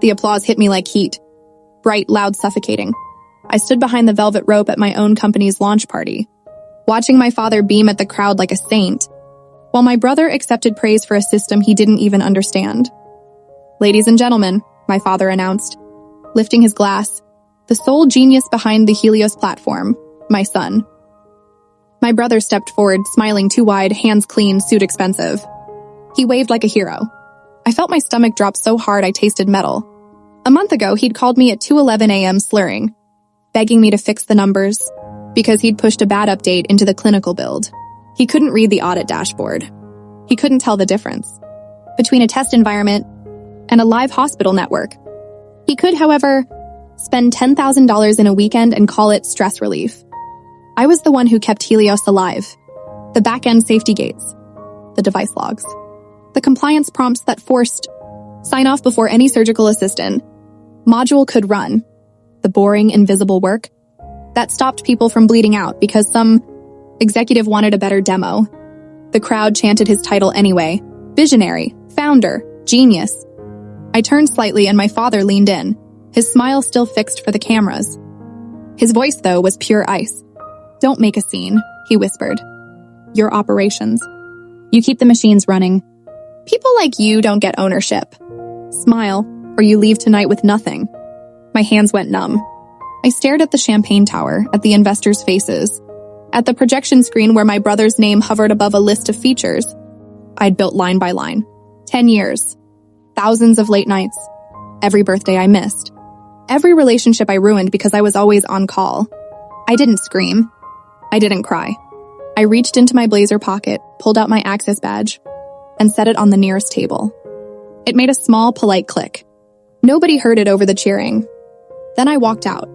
The applause hit me like heat. Bright, loud, suffocating. I stood behind the velvet rope at my own company's launch party, watching my father beam at the crowd like a saint, while my brother accepted praise for a system he didn't even understand. "Ladies and gentlemen," my father announced, lifting his glass, "the sole genius behind the Helios platform, my son." My brother stepped forward, smiling too wide, hands clean, suit expensive. He waved like a hero. I felt my stomach drop so hard I tasted metal. A month ago, he'd called me at 2:11 a.m. slurring, begging me to fix the numbers, because he'd pushed a bad update into the clinical build. He couldn't read the audit dashboard. He couldn't tell the difference between a test environment and a live hospital network. He could, however, spend $10,000 in a weekend and call it stress relief. I was the one who kept Helios alive. The back-end safety gates, the device logs, the compliance prompts that forced sign-off before any surgical assistant module could run, the boring, invisible work that stopped people from bleeding out because some executive wanted a better demo. The crowd chanted his title anyway. Visionary, founder, genius. I turned slightly and my father leaned in, his smile still fixed for the cameras. His voice, though, was pure ice. "Don't make a scene," he whispered. "Your operations. You keep the machines running. People like you don't get ownership. Smile, or you leave tonight with nothing." My hands went numb. I stared at the champagne tower, at the investors' faces, at the projection screen where my brother's name hovered above a list of features I'd built line by line. 10 years. Thousands of late nights. Every birthday I missed. Every relationship I ruined because I was always on call. I didn't scream. I didn't cry. I reached into my blazer pocket, pulled out my access badge, and set it on the nearest table. It made a small, polite click. Nobody heard it over the cheering. Then I walked out.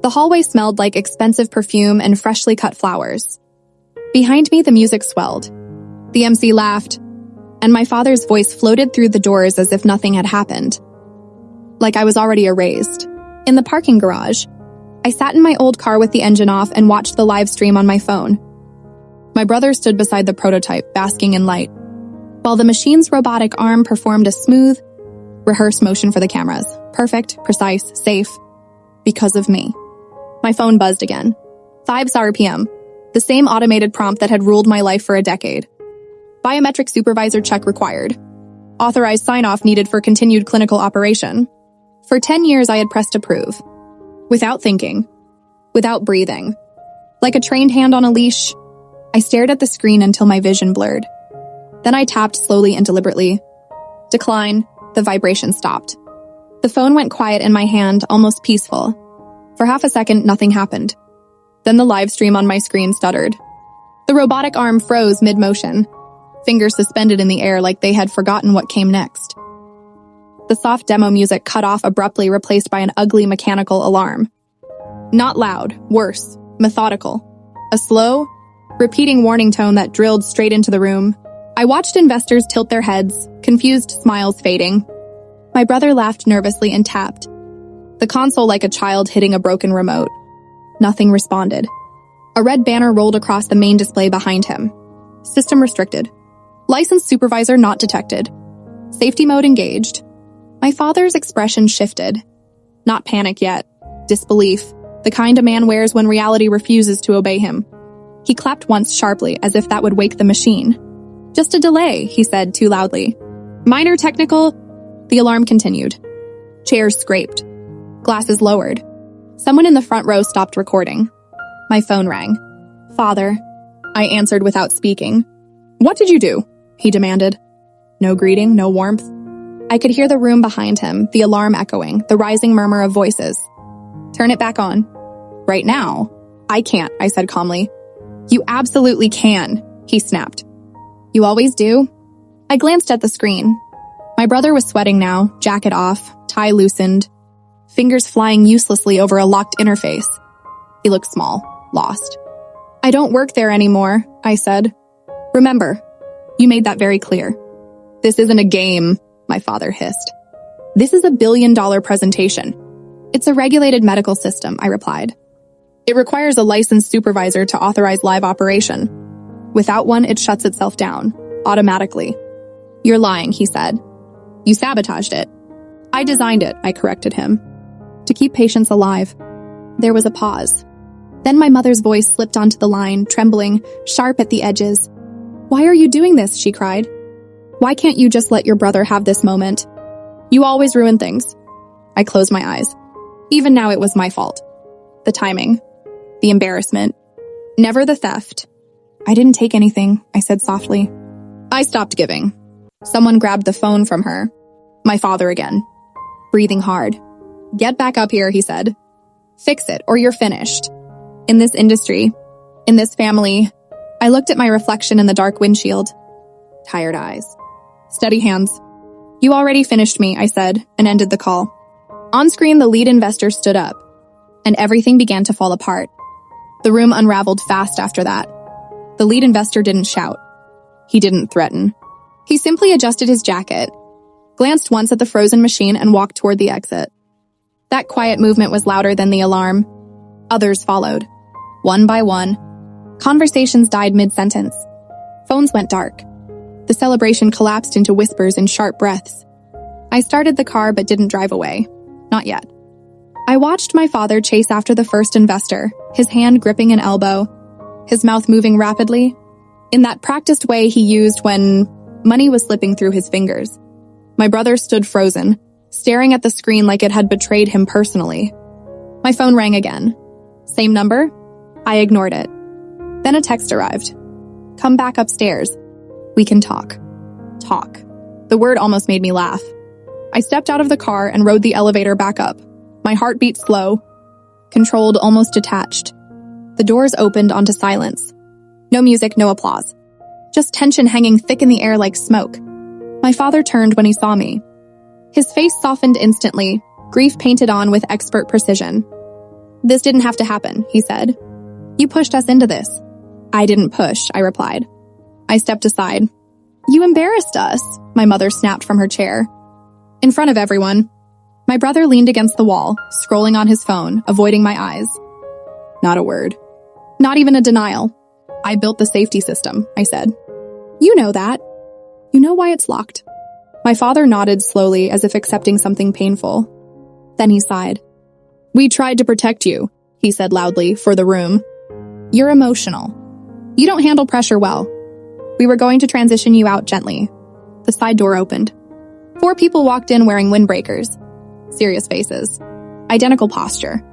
The hallway smelled like expensive perfume and freshly cut flowers. Behind me, the music swelled. The MC laughed, and my father's voice floated through the doors as if nothing had happened. Like I was already erased. In the parking garage, I sat in my old car with the engine off and watched the live stream on my phone. My brother stood beside the prototype, basking in light, while the machine's robotic arm performed a smooth, rehearsed motion for the cameras. Perfect, precise, safe. Because of me. My phone buzzed again. 5 RPM. The same automated prompt that had ruled my life for a decade. Biometric supervisor check required. Authorized sign-off needed for continued clinical operation. For 10 years I had pressed approve. Without thinking. Without breathing. Like a trained hand on a leash, I stared at the screen until my vision blurred. Then I tapped slowly and deliberately. Decline. The vibration stopped. The phone went quiet in my hand, almost peaceful. For half a second, nothing happened. Then the live stream on my screen stuttered. The robotic arm froze mid-motion, fingers suspended in the air like they had forgotten what came next. The soft demo music cut off abruptly, replaced by an ugly mechanical alarm. Not loud, worse, methodical. A slow, repeating warning tone that drilled straight into the room. I watched investors tilt their heads, confused smiles fading. My brother laughed nervously and tapped the console like a child hitting a broken remote. Nothing responded. A red banner rolled across the main display behind him. System restricted. Licensed supervisor not detected. Safety mode engaged. My father's expression shifted. Not panic yet. Disbelief. The kind a man wears when reality refuses to obey him. He clapped once sharply, as if that would wake the machine. "Just a delay," he said too loudly. "Minor technical..." The alarm continued. Chairs scraped. Glasses lowered. Someone in the front row stopped recording. My phone rang. "Father," I answered without speaking. "What did you do?" he demanded. No greeting, no warmth. I could hear the room behind him, the alarm echoing, the rising murmur of voices. "Turn it back on." "Right now?" "I can't," I said calmly. "You absolutely can," he snapped. "You always do?" I glanced at the screen. My brother was sweating now, jacket off, tie loosened, fingers flying uselessly over a locked interface. He looked small, lost. "I don't work there anymore," I said. "Remember, you made that very clear." "This isn't a game," my father hissed. "This is a billion-dollar presentation." "It's a regulated medical system," I replied. "It requires a licensed supervisor to authorize live operation. Without one, it shuts itself down, automatically." "You're lying," he said. "You sabotaged it." I designed it, I corrected him. To keep patients alive. There was a pause. Then my mother's voice slipped onto the line, trembling, sharp at the edges. Why are you doing this? She cried. Why can't you just let your brother have this moment? You always ruin things. I closed my eyes. Even now it was my fault. The timing. The embarrassment. Never the theft. I didn't take anything, I said softly. I stopped giving. Someone grabbed the phone from her. My father again. Breathing hard. Get back up here, he said. Fix it, or you're finished. In this industry, in this family, I looked at my reflection in the dark windshield. Tired eyes. Steady hands. You already finished me, I said, and ended the call. On screen, the lead investor stood up, and everything began to fall apart. The room unraveled fast after that. The lead investor didn't shout. He didn't threaten. He simply adjusted his jacket, glanced once at the frozen machine, and walked toward the exit. That quiet movement was louder than the alarm. Others followed. One by one. Conversations died mid-sentence. Phones went dark. The celebration collapsed into whispers and sharp breaths. I started the car but didn't drive away. Not yet. I watched my father chase after the first investor, his hand gripping an elbow, his mouth moving rapidly, in that practiced way he used when money was slipping through his fingers. My brother stood frozen, staring at the screen like it had betrayed him personally. My phone rang again. Same number? I ignored it. Then a text arrived. Come back upstairs. We can talk. Talk. The word almost made me laugh. I stepped out of the car and rode the elevator back up. My heart beat slow, controlled, almost detached. The doors opened onto silence. No music, no applause. Just tension hanging thick in the air like smoke. My father turned when he saw me. His face softened instantly, grief painted on with expert precision. This didn't have to happen, he said. You pushed us into this. I didn't push, I replied. I stepped aside. You embarrassed us, my mother snapped from her chair. In front of everyone. My brother leaned against the wall, scrolling on his phone, avoiding my eyes. Not a word. Not even a denial. I built the safety system, I said. You know that. You know why it's locked. My father nodded slowly as if accepting something painful. Then he sighed. We tried to protect you, he said loudly, for the room. You're emotional. You don't handle pressure well. We were going to transition you out gently. The side door opened. 4 people walked in wearing windbreakers. Serious faces. Identical posture.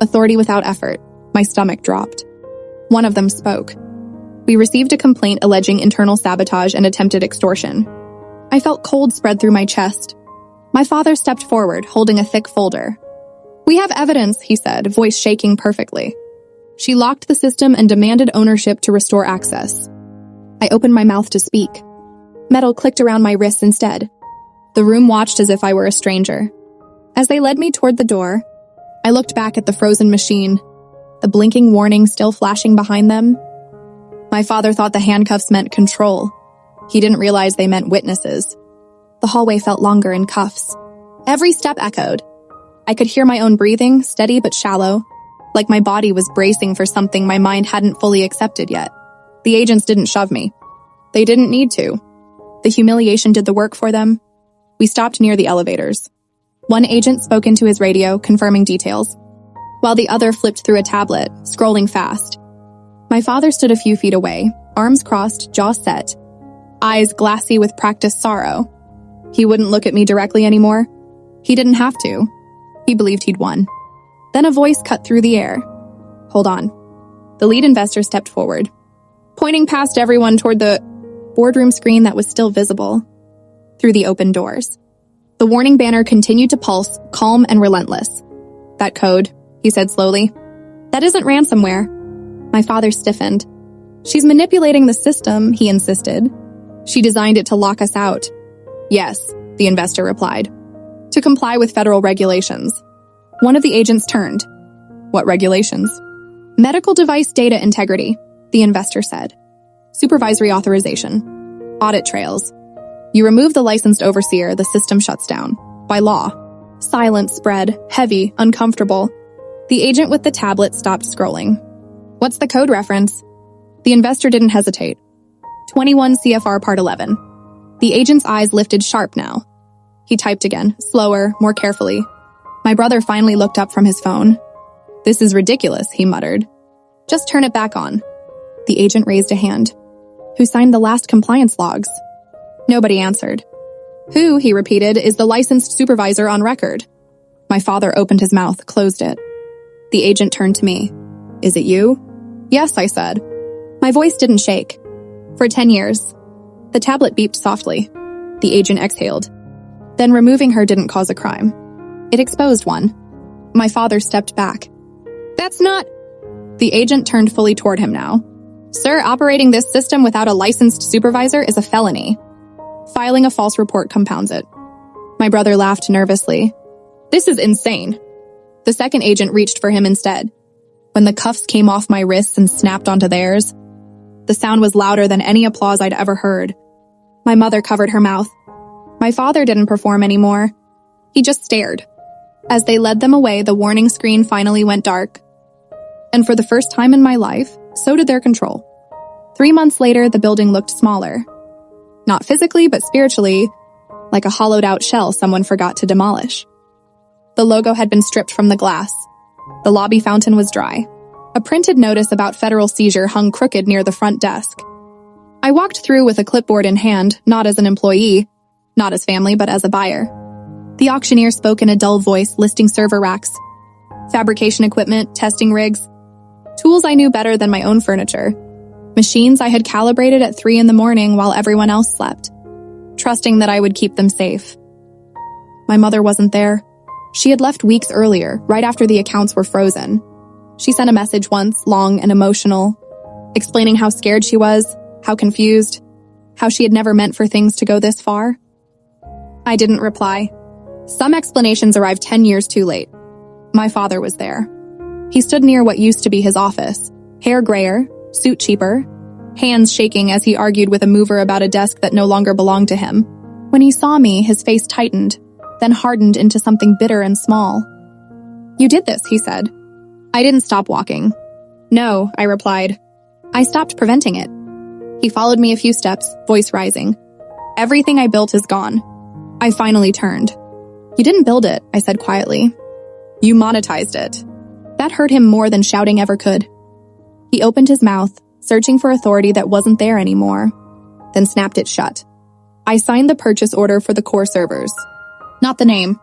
Authority without effort. My stomach dropped. One of them spoke. We received a complaint alleging internal sabotage and attempted extortion. I felt cold spread through my chest. My father stepped forward, holding a thick folder. We have evidence, he said, voice shaking perfectly. She locked the system and demanded ownership to restore access. I opened my mouth to speak. Metal clicked around my wrists instead. The room watched as if I were a stranger. As they led me toward the door, I looked back at the frozen machine, the blinking warning still flashing behind them. My father thought the handcuffs meant control. He didn't realize they meant witnesses. The hallway felt longer in cuffs. Every step echoed. I could hear my own breathing, steady but shallow, like my body was bracing for something my mind hadn't fully accepted yet. The agents didn't shove me. They didn't need to. The humiliation did the work for them. We stopped near the elevators. One agent spoke into his radio, confirming details, while the other flipped through a tablet, scrolling fast. My father stood a few feet away, arms crossed, jaw set, eyes glassy with practiced sorrow. He wouldn't look at me directly anymore. He didn't have to. He believed he'd won. Then a voice cut through the air. Hold on. The lead investor stepped forward, pointing past everyone toward the boardroom screen that was still visible through the open doors. The warning banner continued to pulse, calm and relentless. That code, he said slowly. That isn't ransomware. My father stiffened. She's manipulating the system, he insisted. She designed it to lock us out. Yes, the investor replied. To comply with federal regulations. One of the agents turned. What regulations? Medical device data integrity, the investor said. Supervisory authorization. Audit trails. You remove the licensed overseer, the system shuts down. By law. Silence spread, heavy, uncomfortable. The agent with the tablet stopped scrolling. What's the code reference? The investor didn't hesitate. 21 CFR Part 11. The agent's eyes lifted sharp now. He typed again, slower, more carefully. My brother finally looked up from his phone. "This is ridiculous," he muttered. "Just turn it back on." The agent raised a hand. "Who signed the last compliance logs?" Nobody answered. "Who," he repeated, "is the licensed supervisor on record?" My father opened his mouth, closed it. The agent turned to me. "Is it you?" "Yes," I said. My voice didn't shake. "For 10 years. The tablet beeped softly. The agent exhaled. "Then removing her didn't cause a crime. It exposed one." My father stepped back. "That's not—" The agent turned fully toward him now. "Sir, operating this system without a licensed supervisor is a felony. Filing a false report compounds it." My brother laughed nervously. "This is insane." The second agent reached for him instead. When the cuffs came off my wrists and snapped onto theirs, the sound was louder than any applause I'd ever heard. My mother covered her mouth. My father didn't perform anymore. He just stared. As they led them away, the warning screen finally went dark. And for the first time in my life, so did their control. 3 months later, the building looked smaller. Not physically, but spiritually, like a hollowed-out shell someone forgot to demolish. The logo had been stripped from the glass. The lobby fountain was dry. A printed notice about federal seizure hung crooked near the front desk. I walked through with a clipboard in hand, not as an employee, not as family, but as a buyer. The auctioneer spoke in a dull voice, listing server racks, fabrication equipment, testing rigs, tools I knew better than my own furniture, machines I had calibrated at 3 a.m. while everyone else slept, trusting that I would keep them safe. My mother wasn't there. She had left weeks earlier, right after the accounts were frozen. She sent a message once, long and emotional, explaining how scared she was, how confused, how she had never meant for things to go this far. I didn't reply. Some explanations arrived 10 years too late. My father was there. He stood near what used to be his office, hair grayer, suit cheaper, hands shaking as he argued with a mover about a desk that no longer belonged to him. When he saw me, his face tightened, then hardened into something bitter and small. "You did this," he said. I didn't stop walking. "No," I replied. "I stopped preventing it." He followed me a few steps, voice rising. "Everything I built is gone." I finally turned. "You didn't build it," I said quietly. "You monetized it." That hurt him more than shouting ever could. He opened his mouth, searching for authority that wasn't there anymore, then snapped it shut. I signed the purchase order for the core servers. Not the name,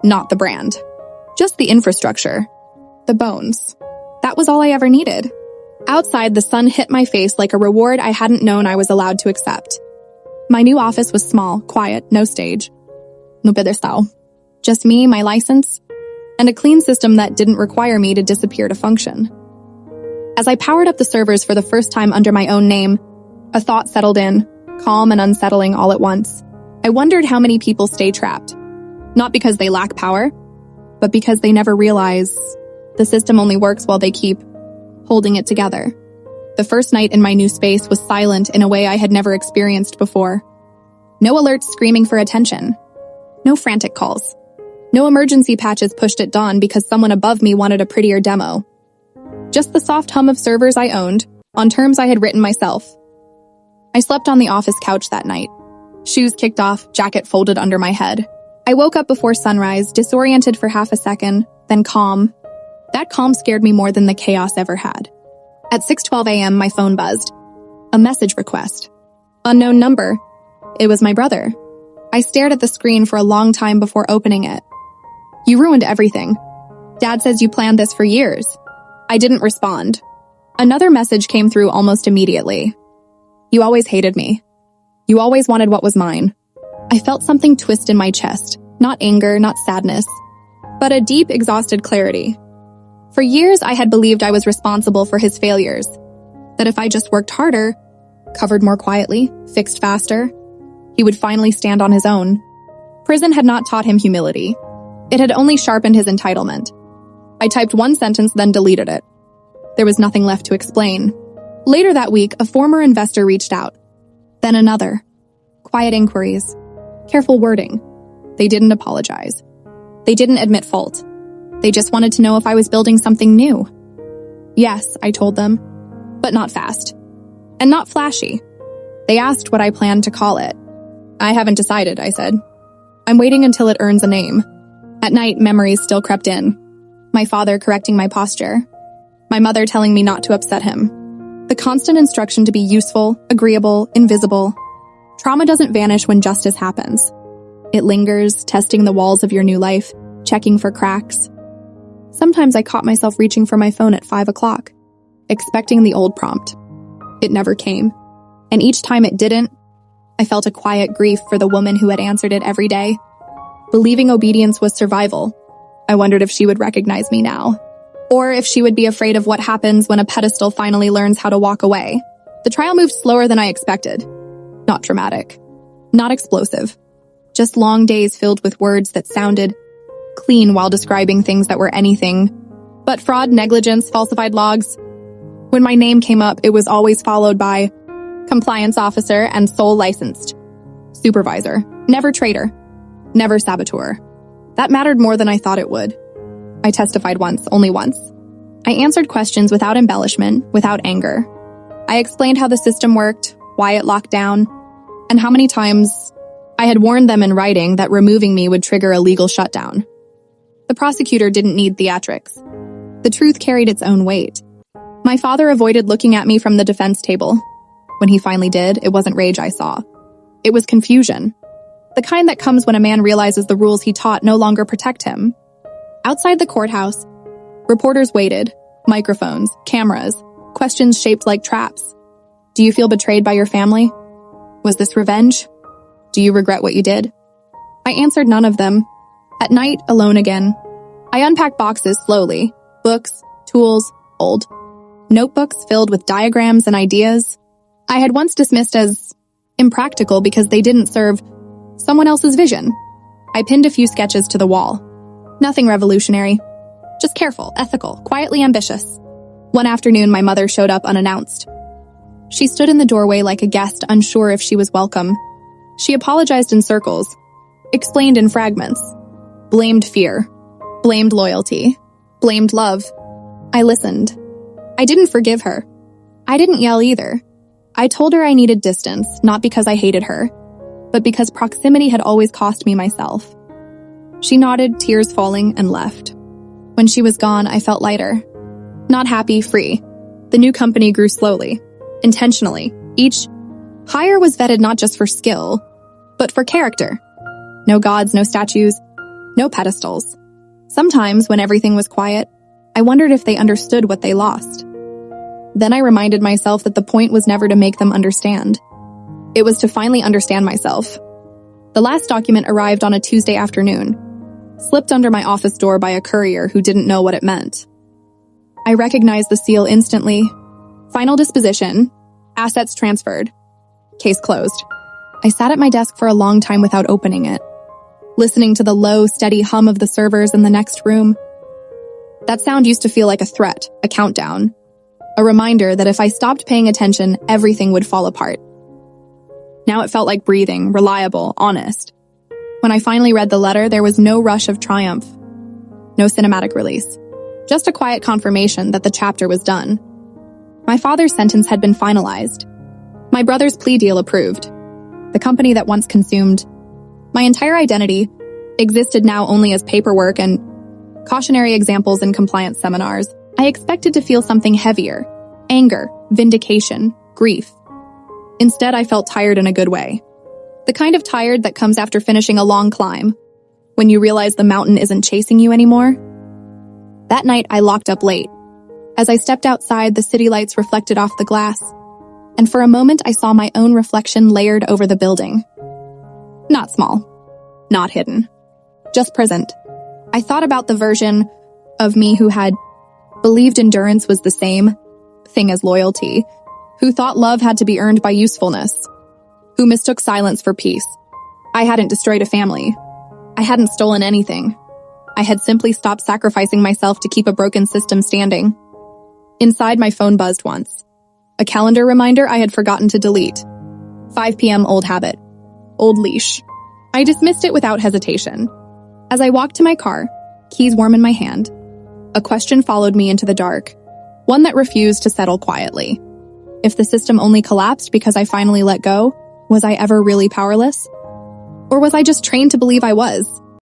not the brand. Just the infrastructure. The bones. That was all I ever needed. Outside, the sun hit my face like a reward I hadn't known I was allowed to accept. My new office was small, quiet, no stage. No pedestal. Just me, my license, and a clean system that didn't require me to disappear to function. As I powered up the servers for the first time under my own name, a thought settled in, calm and unsettling all at once. I wondered how many people stay trapped. Not because they lack power, but because they never realize the system only works while they keep holding it together. The first night in my new space was silent in a way I had never experienced before. No alerts screaming for attention. No frantic calls. No emergency patches pushed at dawn because someone above me wanted a prettier demo. Just the soft hum of servers I owned, on terms I had written myself. I slept on the office couch that night. Shoes kicked off, jacket folded under my head. I woke up before sunrise, disoriented for half a second, then calm. That calm scared me more than the chaos ever had. At 6:12 a.m., my phone buzzed. A message request. Unknown number. It was my brother. I stared at the screen for a long time before opening it. "You ruined everything. Dad says you planned this for years." I didn't respond. Another message came through almost immediately. "You always hated me. You always wanted what was mine." I felt something twist in my chest. Not anger, not sadness, but a deep, exhausted clarity. For years, I had believed I was responsible for his failures. That if I just worked harder, covered more quietly, fixed faster, he would finally stand on his own. Prison had not taught him humility. It had only sharpened his entitlement. I typed one sentence, then deleted it. There was nothing left to explain. Later that week, a former investor reached out. Then another. Quiet inquiries. Careful wording. They didn't apologize. They didn't admit fault. They just wanted to know if I was building something new. Yes, I told them, but not fast. And not flashy. They asked what I planned to call it. "I haven't decided," I said. I'm waiting until it earns a name. At night, memories still crept in. My father correcting my posture. My mother telling me not to upset him. The constant instruction to be useful, agreeable, invisible. Trauma doesn't vanish when justice happens. It lingers, testing the walls of your new life, checking for cracks. Sometimes I caught myself reaching for my phone at 5 o'clock, expecting the old prompt. It never came. And each time it didn't, I felt a quiet grief for the woman who had answered it every day. Believing obedience was survival, I wondered if she would recognize me now. Or if she would be afraid of what happens when a pedestal finally learns how to walk away. The trial moved slower than I expected. Not dramatic. Not explosive. Just long days filled with words that sounded clean while describing things that were anything but fraud, negligence, falsified logs. When my name came up, it was always followed by compliance officer and sole licensed supervisor. Never traitor. Never saboteur. That mattered more than I thought it would. I testified once, only once. I answered questions without embellishment, without anger. I explained how the system worked, why it locked down, and how many times I had warned them in writing that removing me would trigger a legal shutdown. The prosecutor didn't need theatrics. The truth carried its own weight. My father avoided looking at me from the defense table. When he finally did, it wasn't rage I saw. It was confusion. The kind that comes when a man realizes the rules he taught no longer protect him. Outside the courthouse, reporters waited, microphones, cameras, questions shaped like traps. Do you feel betrayed by your family? Was this revenge? Do you regret what you did? I answered none of them. At night, alone again, I unpacked boxes slowly. Books, tools, old notebooks filled with diagrams and ideas I had once dismissed as impractical because they didn't serve someone else's vision. I pinned a few sketches to the wall. Nothing revolutionary. Just careful, ethical, quietly ambitious. One afternoon, my mother showed up unannounced. She stood in the doorway like a guest, unsure if she was welcome. She apologized in circles, explained in fragments, blamed fear, blamed loyalty, blamed love. I listened. I didn't forgive her. I didn't yell either. I told her I needed distance, not because I hated her, but because proximity had always cost me myself. She nodded, tears falling, and left. When she was gone, I felt lighter. Not happy, free. The new company grew slowly, intentionally. Each hire was vetted not just for skill, but for character. No gods, no statues, no pedestals. Sometimes, when everything was quiet, I wondered if they understood what they lost. Then I reminded myself that the point was never to make them understand. It was to finally understand myself. The last document arrived on a Tuesday afternoon, slipped under my office door by a courier who didn't know what it meant. I recognized the seal instantly. Final disposition, assets transferred, case closed. I sat at my desk for a long time without opening it, listening to the low, steady hum of the servers in the next room. That sound used to feel like a threat, a countdown, a reminder that if I stopped paying attention, everything would fall apart. Now it felt like breathing, reliable, honest. When I finally read the letter, there was no rush of triumph, no cinematic release, just a quiet confirmation that the chapter was done. My father's sentence had been finalized. My brother's plea deal approved. The company that once consumed my entire identity existed now only as paperwork and cautionary examples in compliance seminars. I expected to feel something heavier, anger, vindication, grief. Instead, I felt tired in a good way. The kind of tired that comes after finishing a long climb, when you realize the mountain isn't chasing you anymore. That night, I locked up late. As I stepped outside, the city lights reflected off the glass, and for a moment, I saw my own reflection layered over the building. Not small, not hidden, just present. I thought about the version of me who had believed endurance was the same thing as loyalty, who thought love had to be earned by usefulness, who mistook silence for peace. I hadn't destroyed a family. I hadn't stolen anything. I had simply stopped sacrificing myself to keep a broken system standing. Inside, my phone buzzed once. A calendar reminder I had forgotten to delete. 5 p.m. old habit. Old leash. I dismissed it without hesitation. As I walked to my car, keys warm in my hand, a question followed me into the dark, one that refused to settle quietly. If the system only collapsed because I finally let go, was I ever really powerless? Or was I just trained to believe I was?